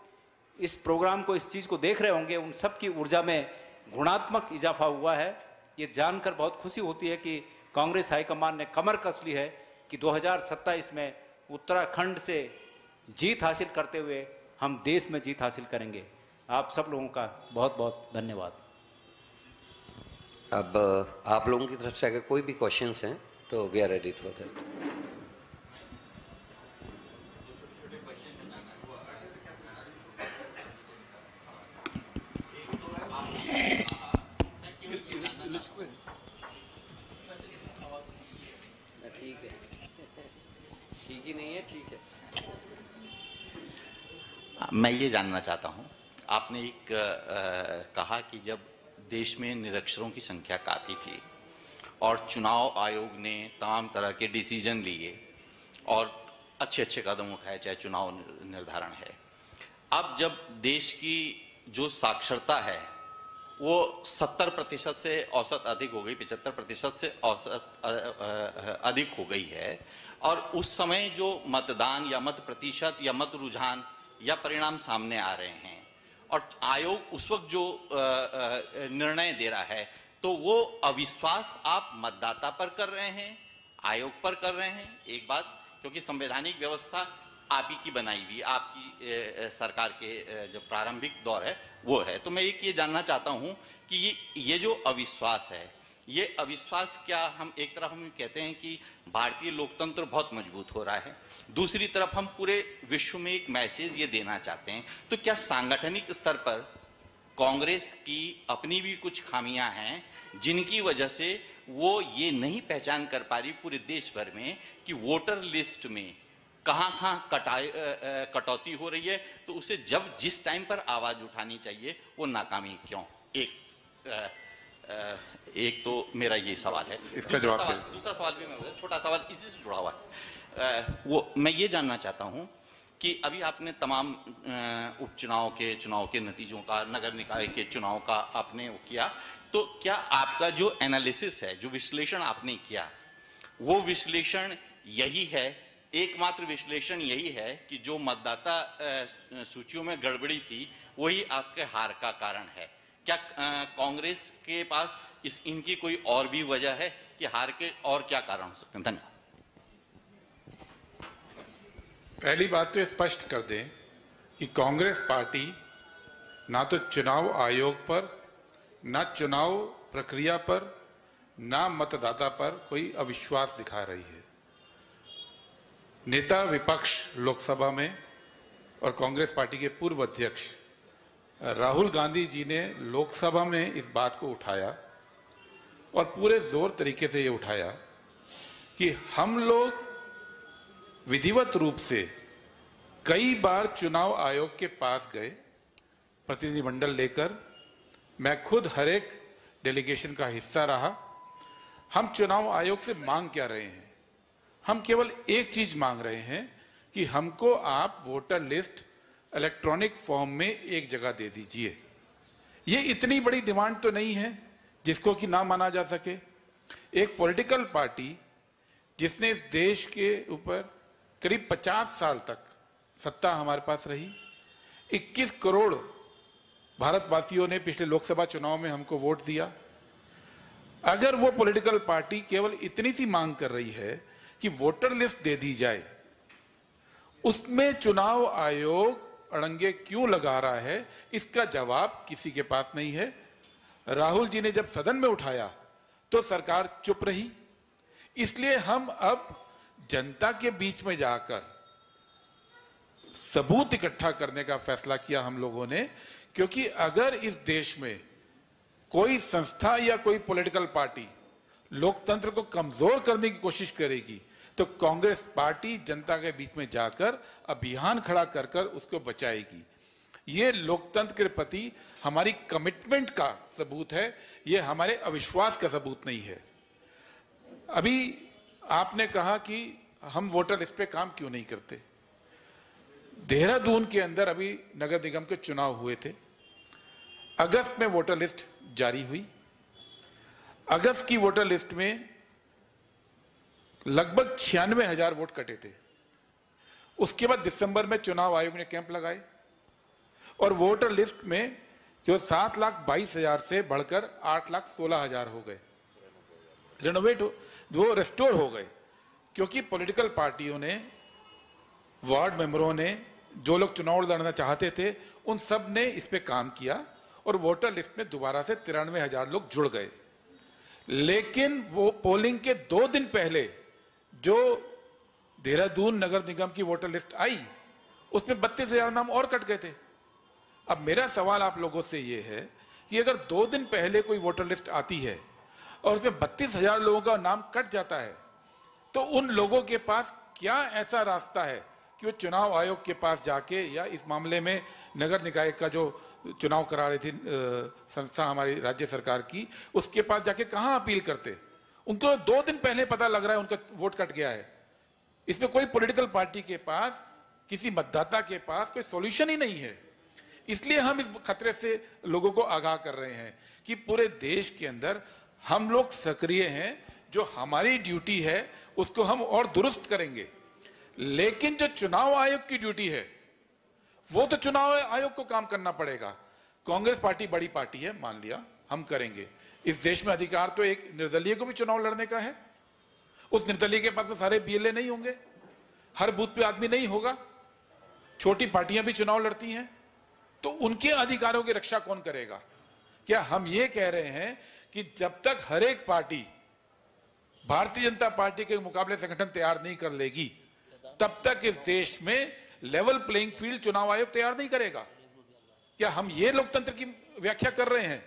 इस प्रोग्राम को, इस चीज़ को देख रहे होंगे, उन सब की ऊर्जा में गुणात्मक इजाफा हुआ है। ये जानकर बहुत खुशी होती है कि कांग्रेस हाईकमान ने कमर कस ली है कि 2027 में उत्तराखंड से जीत हासिल करते हुए हम देश में जीत हासिल करेंगे। आप सब लोगों का बहुत बहुत धन्यवाद। अब आप लोगों की तरफ से अगर कोई भी क्वेश्चंस हैं तो we are ready for that. ठीक है, ठीक ही नहीं है, ठीक है। मैं ये जानना चाहता हूँ, आपने एक कहा कि जब देश में निरक्षरों की संख्या काफ़ी थी और चुनाव आयोग ने तमाम तरह के डिसीजन लिए और अच्छे अच्छे कदम उठाए, चाहे चुनाव निर्धारण है। अब जब देश की जो साक्षरता है वो 70% से औसत अधिक हो गई, 75% से औसत अधिक हो गई है, और उस समय जो मतदान या मत प्रतिशत या मत रुझान या परिणाम सामने आ रहे हैं और आयोग उस वक्त जो निर्णय दे रहा है, तो वो अविश्वास आप मतदाता पर कर रहे हैं, आयोग पर कर रहे हैं। एक बात, क्योंकि संवैधानिक व्यवस्था आप ही की बनाई हुई, आपकी सरकार के जो प्रारंभिक दौर है वो है। तो मैं ये जानना चाहता हूँ कि ये जो अविश्वास है, ये अविश्वास क्या, हम एक तरफ हम कहते हैं कि भारतीय लोकतंत्र बहुत मजबूत हो रहा है, दूसरी तरफ हम पूरे विश्व में एक मैसेज ये देना चाहते हैं, तो क्या सांगठनिक स्तर पर कांग्रेस की अपनी भी कुछ खामियां हैं जिनकी वजह से वो ये नहीं पहचान कर पा रही पूरे देश भर में कि वोटर लिस्ट में कहाँ कटौती हो रही है, तो उसे जब जिस टाइम पर आवाज उठानी चाहिए वो नाकामी क्यों? एक तो मेरा ये सवाल है। इसका जवाब दूसरा सवाल भी मैं, छोटा सवाल इसी से जुड़ा हुआ है, वो मैं ये जानना चाहता हूँ कि अभी आपने तमाम उपचुनाव के नतीजों का, नगर निकाय के चुनाव का आपने वो किया, तो क्या आपका जो एनालिसिस है, जो विश्लेषण आपने किया, वो विश्लेषण यही है, एकमात्र विश्लेषण यही है कि जो मतदाता सूचियों में गड़बड़ी थी वही आपके हार का कारण है? क्या कांग्रेस के पास इनकी कोई और भी वजह है कि हार के और क्या कारण हो सकते हैं? धन्यवाद। पहली बात तो स्पष्ट कर दें कि कांग्रेस पार्टी ना तो चुनाव आयोग पर, ना चुनाव प्रक्रिया पर, ना मतदाता पर कोई अविश्वास दिखा रही है। नेता विपक्ष लोकसभा में और कांग्रेस पार्टी के पूर्व अध्यक्ष राहुल गांधी जी ने लोकसभा में इस बात को उठाया और पूरे जोर तरीके से ये उठाया कि हम लोग विधिवत रूप से कई बार चुनाव आयोग के पास गए प्रतिनिधिमंडल लेकर। मैं खुद हर एक डेलीगेशन का हिस्सा रहा। हम चुनाव आयोग से मांग क्या रहे हैं? हम केवल एक चीज मांग रहे हैं कि हमको आप वोटर लिस्ट इलेक्ट्रॉनिक फॉर्म में एक जगह दे दीजिए। ये इतनी बड़ी डिमांड तो नहीं है जिसको कि ना माना जा सके। एक पॉलिटिकल पार्टी जिसने इस देश के ऊपर करीब 50 साल तक सत्ता हमारे पास रही, 21 करोड़ भारतवासियों ने पिछले लोकसभा चुनाव में हमको वोट दिया। अगर वो पॉलिटिकल पार्टी केवल इतनी सी मांग कर रही है कि वोटर लिस्ट दे दी जाए, उसमें चुनाव आयोग अड़ंगे क्यों लगा रहा है, इसका जवाब किसी के पास नहीं है। राहुल जी ने जब सदन में उठाया तो सरकार चुप रही। इसलिए हम अब जनता के बीच में जाकर सबूत इकट्ठा करने का फैसला किया हम लोगों ने, क्योंकि अगर इस देश में कोई संस्था या कोई पॉलिटिकल पार्टी लोकतंत्र को कमजोर करने की कोशिश करेगी तो कांग्रेस पार्टी जनता के बीच में जाकर अभियान खड़ा कर कर उसको बचाएगी। ये लोकतंत्र के प्रति हमारी कमिटमेंट का सबूत है, ये हमारे अविश्वास का सबूत नहीं है। अभी आपने कहा कि हम वोटर लिस्ट पे काम क्यों नहीं करते। देहरादून के अंदर अभी नगर निगम के चुनाव हुए थे। अगस्त में वोटर लिस्ट जारी हुई। अगस्त की वोटर लिस्ट में लगभग 96,000 वोट कटे थे। उसके बाद दिसंबर में चुनाव आयोग ने कैंप लगाए और वोटर लिस्ट में जो 7,22,000 से बढ़कर 8,16,000 हो गए, रिनोवेट वो रेस्टोर हो गए, क्योंकि पॉलिटिकल पार्टियों ने, वार्ड मेंबरों ने, जो लोग चुनाव लड़ना चाहते थे, उन सब ने इस पे काम किया और वोटर लिस्ट में दोबारा से 93,000 लोग जुड़ गए। लेकिन वो पोलिंग के 2 दिन पहले जो देहरादून नगर निगम की वोटर लिस्ट आई, उसमें 32,000 नाम और कट गए थे। अब मेरा सवाल आप लोगों से ये है कि अगर 2 दिन पहले कोई वोटर लिस्ट आती है और उसमें 32,000 लोगों का नाम कट जाता है, तो उन लोगों के पास क्या ऐसा रास्ता है कि वो चुनाव आयोग के पास जाके, या इस मामले में नगर निकाय का जो चुनाव करा रही थी संस्था हमारी राज्य सरकार की, उसके पास जाके कहां अपील करते? उनको 2 दिन पहले पता लग रहा है उनका वोट कट गया है। इसमें कोई पॉलिटिकल पार्टी के पास, किसी मतदाता के पास कोई सॉल्यूशन ही नहीं है। इसलिए हम इस खतरे से लोगों को आगाह कर रहे हैं कि पूरे देश के अंदर हम लोग सक्रिय हैं। जो हमारी ड्यूटी है उसको हम और दुरुस्त करेंगे, लेकिन जो चुनाव आयोग की ड्यूटी है वो तो चुनाव आयोग को काम करना पड़ेगा। कांग्रेस पार्टी बड़ी पार्टी है, मान लिया, हम करेंगे। इस देश में अधिकार तो एक निर्दलीय को भी चुनाव लड़ने का है। उस निर्दलीय के पास तो सारे बीएलए नहीं होंगे, हर बूथ पे आदमी नहीं होगा, छोटी पार्टियां भी चुनाव लड़ती हैं, तो उनके अधिकारों की रक्षा कौन करेगा? क्या हम ये कह रहे हैं कि जब तक हर एक पार्टी भारतीय जनता पार्टी के मुकाबले संगठन तैयार नहीं कर लेगी, तब तक इस देश में लेवल प्लेइंग फील्ड चुनाव आयोग तैयार नहीं करेगा? क्या हम ये लोकतंत्र की व्याख्या कर रहे हैं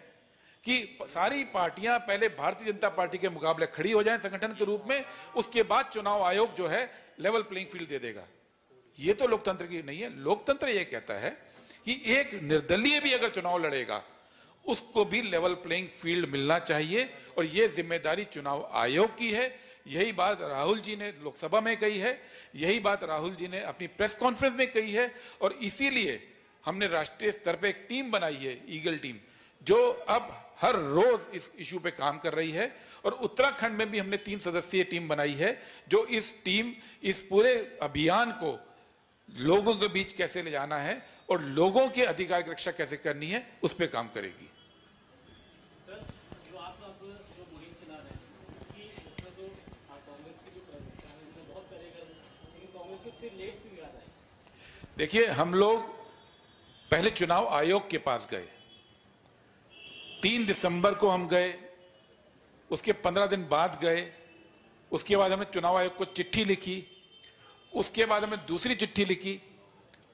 कि सारी पार्टियां पहले भारतीय जनता पार्टी के मुकाबले खड़ी हो जाएं संगठन के रूप में, उसके बाद चुनाव आयोग जो है लेवल प्लेइंग फील्ड दे देगा? ये तो लोकतंत्र की नहीं है। लोकतंत्र ये कहता है कि एक निर्दलीय भी अगर चुनाव लड़ेगा उसको भी लेवल प्लेइंग फील्ड मिलना चाहिए, और ये जिम्मेदारी चुनाव आयोग की है। यही बात राहुल जी ने लोकसभा में कही है, यही बात राहुल जी ने अपनी प्रेस कॉन्फ्रेंस में कही है, और इसीलिए हमने राष्ट्रीय स्तर पे एक टीम बनाई है, ईगल टीम, जो अब हर रोज इस इशू पे काम कर रही है। और उत्तराखंड में भी हमने 3 सदस्यीय टीम बनाई है, जो इस टीम इस पूरे अभियान को लोगों के बीच कैसे ले जाना है और लोगों के अधिकार की रक्षा कैसे करनी है, उस पर काम करेगी। देखिए, हम लोग पहले चुनाव आयोग के पास गए, 3 दिसंबर को हम गए, उसके 15 दिन बाद गए, उसके बाद हमने चुनाव आयोग को चिट्ठी लिखी, उसके बाद हमने दूसरी चिट्ठी लिखी,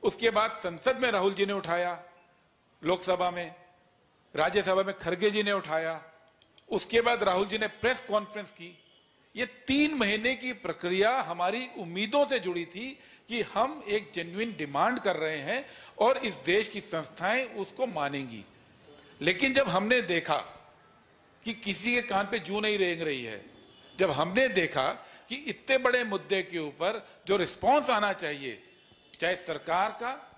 उसके बाद संसद में राहुल जी ने उठाया, लोकसभा में, राज्यसभा में खड़गे जी ने उठाया, उसके बाद राहुल जी ने प्रेस कॉन्फ्रेंस की। ये 3 महीने की प्रक्रिया हमारी उम्मीदों से जुड़ी थी कि हम एक जेन्युइन डिमांड कर रहे हैं और इस देश की संस्थाएं उसको मानेंगी। लेकिन जब हमने देखा कि किसी के कान पे जूं नहीं रेंग रही है, जब हमने देखा कि इतने बड़े मुद्दे के ऊपर जो रिस्पॉन्स आना चाहिए, चाहे सरकार का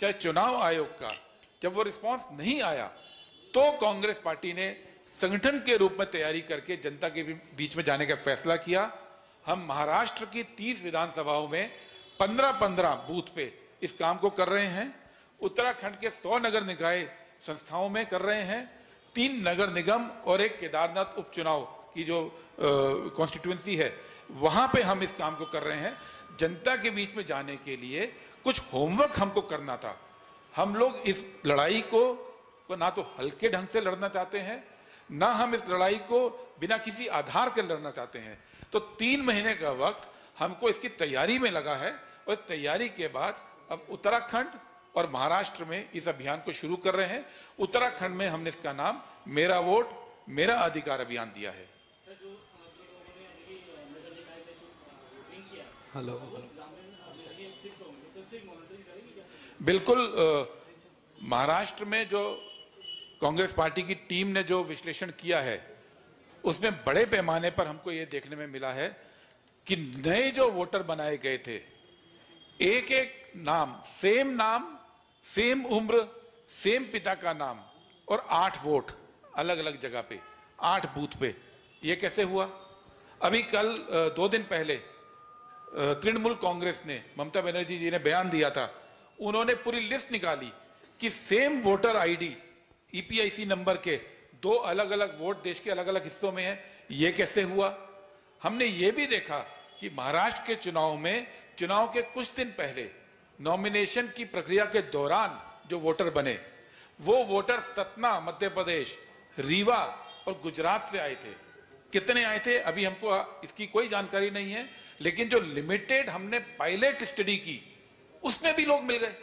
चाहे चुनाव आयोग का, जब वो रिस्पॉन्स नहीं आया, तो कांग्रेस पार्टी ने संगठन के रूप में तैयारी करके जनता के बीच में जाने का फैसला किया। हम महाराष्ट्र की 30 विधानसभाओं में 15-15 बूथ पे इस काम को कर रहे हैं। उत्तराखंड के 100 नगर निकाय संस्थाओं में कर रहे हैं। 3 नगर निगम और एक केदारनाथ उपचुनाव की जो कॉन्स्टिट्यूएंसी है, वहां पे हम इस काम को कर रहे हैं। जनता के बीच में जाने के लिए कुछ होमवर्क हमको करना था। हम लोग इस लड़ाई को ना तो हल्के ढंग से लड़ना चाहते हैं, ना हम इस लड़ाई को बिना किसी आधार के लड़ना चाहते हैं। तो 3 महीने का वक्त हमको इसकी तैयारी में लगा है और इस तैयारी के बाद अब उत्तराखंड और महाराष्ट्र में इस अभियान को शुरू कर रहे हैं। उत्तराखंड में हमने इसका नाम मेरा वोट मेरा अधिकार अभियान दिया है। हेलो, बिल्कुल, महाराष्ट्र में जो कांग्रेस पार्टी की टीम ने जो विश्लेषण किया है, उसमें बड़े पैमाने पर हमको ये देखने में मिला है कि नए जो वोटर बनाए गए थे, एक एक नाम, सेम उम्र, सेम पिता का नाम और 8 वोट अलग अलग जगह पे, 8 बूथ पे। ये कैसे हुआ? अभी कल 2 दिन पहले तृणमूल कांग्रेस ने, ममता बनर्जी जी ने बयान दिया था, उन्होंने पूरी लिस्ट निकाली कि same voter ID EPIC number के 2 अलग अलग वोट देश के अलग अलग हिस्सों में है। ये कैसे हुआ? हमने ये भी देखा कि महाराष्ट्र के चुनाव में, चुनाव के कुछ दिन पहले नॉमिनेशन की प्रक्रिया के दौरान जो वोटर बने, वो वोटर सतना मध्य प्रदेश, रीवा और गुजरात से आए थे। कितने आए थे अभी हमको इसकी कोई जानकारी नहीं है, लेकिन जो लिमिटेड हमने पायलट स्टडी की उसमें भी लोग मिल गए।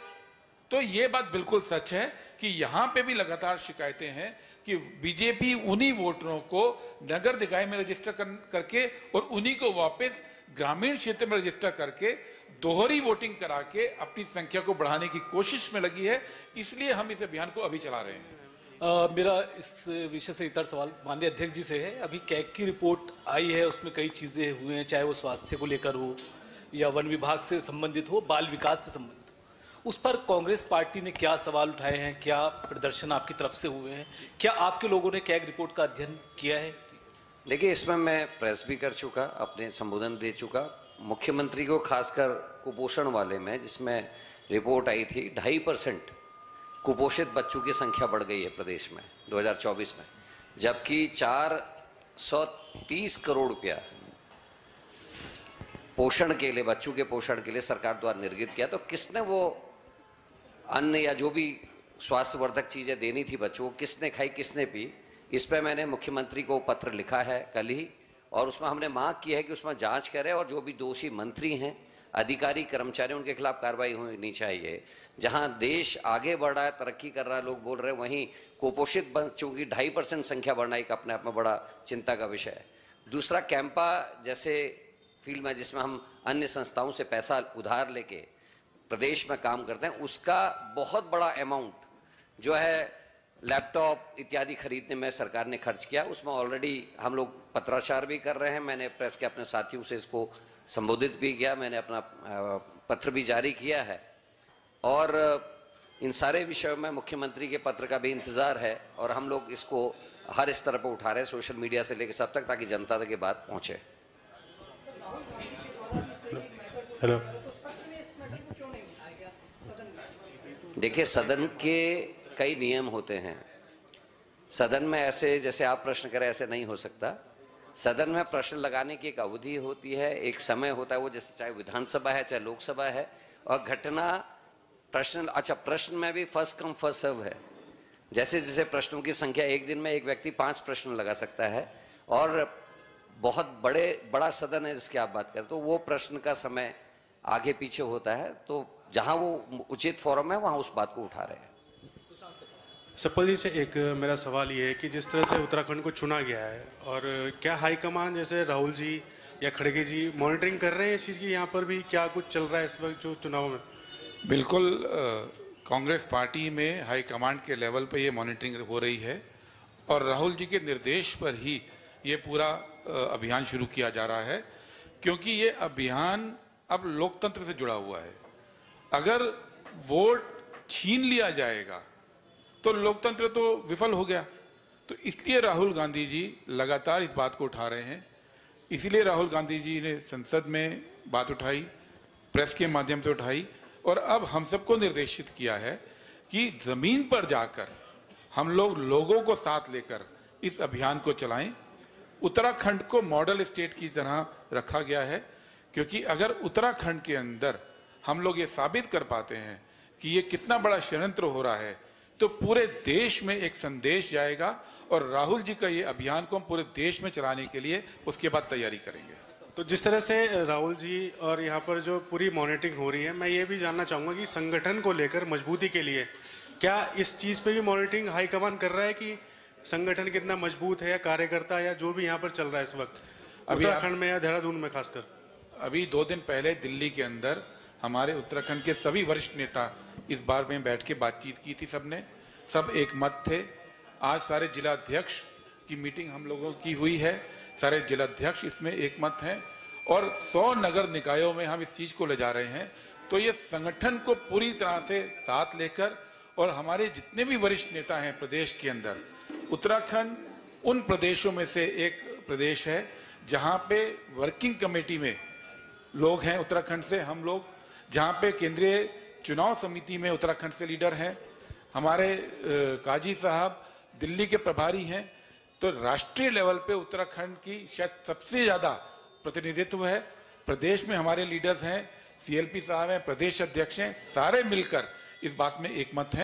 तो ये बात बिल्कुल सच है कि यहां पे भी लगातार शिकायतें हैं कि बीजेपी उन्हीं वोटरों को नगर निकाय में रजिस्टर करके और उन्हीं को वापस ग्रामीण क्षेत्र में रजिस्टर करके दोहरी वोटिंग करा के अपनी संख्या को बढ़ाने की कोशिश में लगी है। इसलिए हम इस अभियान को अभी चला रहे हैं। मेरा इस विषय से इतर सवाल माननीय अध्यक्ष जी से है। अभी कैग की रिपोर्ट आई है, उसमें कई चीज़ें हुए हैं, चाहे वो स्वास्थ्य को लेकर हो या वन विभाग से संबंधित हो, बाल विकास से संबंधित हो। उस पर कांग्रेस पार्टी ने क्या सवाल उठाए हैं? क्या प्रदर्शन आपकी तरफ से हुए हैं? क्या आपके लोगों ने कैग रिपोर्ट का अध्ययन किया है? देखिए, इसमें मैं प्रेस भी कर चुका, अपने संबोधन दे चुका। मुख्यमंत्री को खासकर कुपोषण वाले में, जिसमें रिपोर्ट आई थी 2.5% कुपोषित बच्चों की संख्या बढ़ गई है प्रदेश में 2024 में, जबकि 430 करोड़ रुपया पोषण के लिए, बच्चों के पोषण के लिए सरकार द्वारा निर्गत किया। तो किसने वो अन्न या जो भी स्वास्थ्यवर्धक चीज़ें देनी थी बच्चों को, किसने खाई, किसने पी? इस पर मैंने मुख्यमंत्री को पत्र लिखा है कल ही, और उसमें हमने मांग की है कि उसमें जांच करें और जो भी दोषी मंत्री हैं, अधिकारी, कर्मचारी, उनके खिलाफ कार्रवाई होनी चाहिए। जहां देश आगे बढ़ रहा है, तरक्की कर रहा है, लोग बोल रहे हैं, वहीं कुपोषित बच्चों की 2.5% संख्या बढ़ना एक अपने आप में बड़ा चिंता का विषय है। दूसरा, कैंपा जैसे फील्ड में जिसमें हम अन्य संस्थाओं से पैसा उधार लेके प्रदेश में काम करते हैं, उसका बहुत बड़ा अमाउंट जो है लैपटॉप इत्यादि खरीदने में सरकार ने खर्च किया। उसमें ऑलरेडी हम लोग पत्राचार भी कर रहे हैं। मैंने प्रेस के अपने साथियों से इसको संबोधित भी किया, मैंने अपना पत्र भी जारी किया है, और इन सारे विषयों में मुख्यमंत्री के पत्र का भी इंतजार है, और हम लोग इसको हर स्तर पर उठा रहे हैं, सोशल मीडिया से लेकर सब तक, ताकि जनता तक ये बात पहुंचे। हेलो, देखिए, सदन के कई नियम होते हैं। सदन में ऐसे जैसे आप प्रश्न करें ऐसे नहीं हो सकता। सदन में प्रश्न लगाने की एक अवधि होती है, एक समय होता है, वो जैसे चाहे विधानसभा है चाहे लोकसभा है, और घटना प्रश्न, अच्छा, प्रश्न में भी फर्स्ट कम फर्स्ट सर्व है। जैसे जैसे प्रश्नों की संख्या, एक दिन में एक व्यक्ति 5 प्रश्न लगा सकता है, और बहुत बड़ा सदन है जिसकी आप बात करें, तो वो प्रश्न का समय आगे पीछे होता है। तो जहां वो उचित फोरम है वहां उस बात को उठा रहे हैं। सप्पल जी से एक मेरा सवाल ये है कि जिस तरह से उत्तराखंड को चुना गया है और क्या हाईकमान जैसे राहुल जी या खड़गे जी मॉनिटरिंग कर रहे हैं इस चीज़ की, यहाँ पर भी क्या कुछ चल रहा है इस वक्त जो चुनाव में? बिल्कुल, कांग्रेस पार्टी में हाईकमांड के लेवल पे ये मॉनिटरिंग हो रही है और राहुल जी के निर्देश पर ही ये पूरा अभियान शुरू किया जा रहा है, क्योंकि ये अभियान अब लोकतंत्र से जुड़ा हुआ है। अगर वोट छीन लिया जाएगा तो लोकतंत्र तो विफल हो गया। तो इसलिए राहुल गांधी जी लगातार इस बात को उठा रहे हैं। इसीलिए राहुल गांधी जी ने संसद में बात उठाई, प्रेस के माध्यम से उठाई और अब हम सबको निर्देशित किया है कि जमीन पर जाकर हम लोग लोगों को साथ लेकर इस अभियान को चलाएं। उत्तराखंड को मॉडल स्टेट की तरह रखा गया है, क्योंकि अगर उत्तराखंड के अंदर हम लोग ये साबित कर पाते हैं कि ये कितना बड़ा षड्यंत्र हो रहा है तो पूरे देश में एक संदेश जाएगा और राहुल जी का ये अभियान को हम पूरे देश में चलाने के लिए उसके बाद तैयारी करेंगे। तो जिस तरह से राहुल जी और यहाँ पर जो पूरी मॉनिटरिंग हो रही है, मैं ये भी जानना चाहूँगा कि संगठन को लेकर मजबूती के लिए क्या इस चीज़ पे भी मॉनिटरिंग हाईकमान कर रहा है कि संगठन कितना मजबूत है या कार्यकर्ता या जो भी यहाँ पर चल रहा है इस वक्त उत्तराखंड में या देहरादून में खासकर? अभी 2 दिन पहले दिल्ली के अंदर हमारे उत्तराखंड के सभी वरिष्ठ नेता इस बार में बैठ के बातचीत की थी, सबने सब एक मत थे। आज सारे जिलाध्यक्ष की मीटिंग हम लोगों की हुई है, सारे जिलाध्यक्ष इसमें एक मत हैं और 100 नगर निकायों में हम इस चीज को ले जा रहे हैं। तो ये संगठन को पूरी तरह से साथ लेकर और हमारे जितने भी वरिष्ठ नेता हैं प्रदेश के अंदर, उत्तराखंड उन प्रदेशों में से एक प्रदेश है जहां पे वर्किंग कमेटी में लोग हैं उत्तराखंड से, हम लोग जहां पे केंद्रीय चुनाव समिति में उत्तराखंड से लीडर हैं, हमारे काजी साहब दिल्ली के प्रभारी हैं। तो राष्ट्रीय लेवल पे उत्तराखंड की शायद सबसे ज्यादा प्रतिनिधित्व है। प्रदेश में हमारे लीडर्स हैं, सीएलपी साहब हैं, प्रदेश अध्यक्ष हैं, सारे मिलकर इस बात में एक मत हैं।